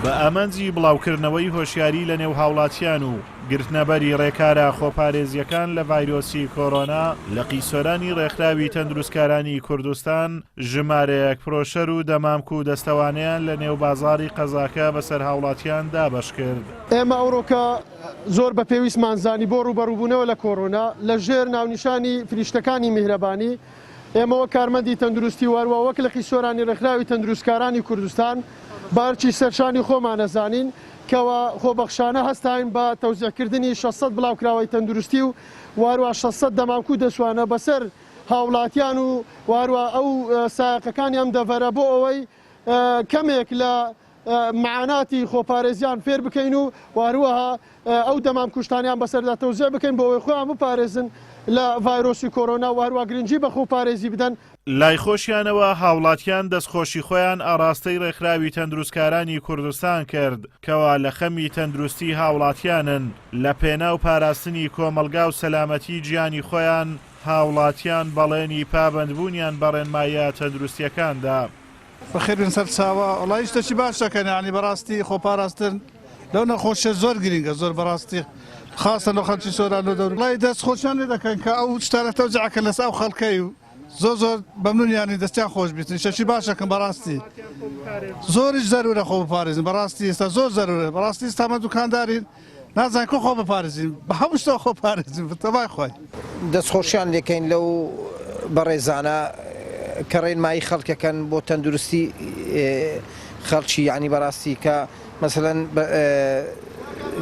بە ئامانجی بڵاوکردنەوەی هۆشیاری لە نێو هاوڵاتیان و گرتنەبەری ڕێکارە خۆپارێزیەکان لە ڤایرۆسی کۆڕۆنا لە قیسۆرانی ڕێکخراوی تەندروستکارانی کوردستان ژمارەیەک پرۆشەر و دەمامک و دەستەوانەیان لە نێو بازاڕی قەزاکە بەسەر هاوڵاتیان دابەش کرد. ئێمە ئەوڕۆکە زۆر بە پێویستمانزانی بۆ ڕوبەڕووبوونەوە لە کۆڕۆنا لە ژێر ناونیشانی فریشتەکانی میهرەبانی ئێمەوە کارمەندی تەندروستی واروە وەک لە قیسۆرانی ڕێکخراوی تەندروستکارانی کوردستان بارچی سەرشانی خۆمانەزانین کەوە خۆبەخشانە هەستاین بە تەوزیعکردنی 600 بڵاوکراوەی تەندروستی و واروە 600 دەمامک و دەسوانە بەسەر هاوڵاتیان و واروە ئەو سایقەکانی ئەم دەڤەرە بۆ ئەوەی کەمێک لە معاناتی خۆپارێزیان فێر بکەین و واروەها ئەو دەمام کوشتانیان بەسەردا تەوزیع بکەین بۆ ئەوەی خۆیان بپارێزن لە ڤایرۆسی کۆڕۆنا واروە گرنگی بە خۆپارێزی بدەن. لای خۆشیانەوە هاوڵاتیان دەستخۆشی خۆیان ئاراستەی ڕێکخراوی تەندروستکارانی کوردستان کرد کەوا لە خەمی تەندروستی هاوڵاتیانن لە پێناو پاراستنی کۆمەلگا و سەلامەتی گیانی خۆیان هاوڵاتیان بەڵێنی پابەندبوونیان بە ڕێنمایە تەندروستیەکاندا. بەخێربن سەر چاوە وڵای شتێکی باش دەکەن ینی بەڕاستی خۆپاراستن لەو نەخۆشیە زۆر گرینگە زۆر بەڕاستی خاصە لە خەڵکی سۆران و دەوڵای دەستخۆشیان لێ دەکەن کە ئەو شتانە تەوزیعەکە لەسەر ئەو خەڵکەی و زۆر بەمنونیانی دەستیان خۆش بیتن شەشی باشەکەن بەڕاستی زۆریش زەرورە خۆ بپارێزن بەڕاستی ئێستا زۆر زەرورە بەڕاستی ئێستامە دوکاندارین نازانین کۆ خۆ بپارێزین بە هەموو شتەوە خۆ پارێزین بەتەبای خۆی دەستخۆشیان لێکەین لەو بەڕێزانە کە ڕێنمایی خەڵکەکەن بۆ تەندروستی خەڵکی یعنی بەڕاستی کە مەسەلەن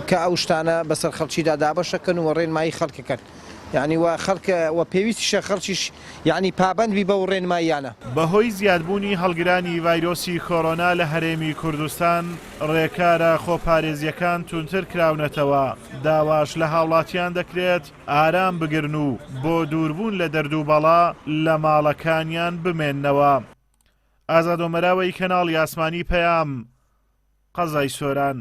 کە ئەو شتانە بەسەر خەڵکیدا دابەشەکەن و ڕێنمایی خەڵکەکەن یعنی وا خەڵکە و پێویستیشە خەڵکیش یعنی پابەندبی بەو ڕێنماییانە. بەهۆی زیادبوونی هەڵگرانی ڤایرۆسی کۆڕۆنا لە هەرێمی کوردستان ڕێکارە خۆپارێزیەکان تونتر کراونەتەوە داواش لە هاوڵاتیان دەکرێت ئارام بگرن و بۆ دووربوون لە دەردووبەڵا لە ماڵەکانیان بمێننەوە. ئازاد ئۆمەراوی کەناڵی ئاسمانی پەیام قەزای سۆران.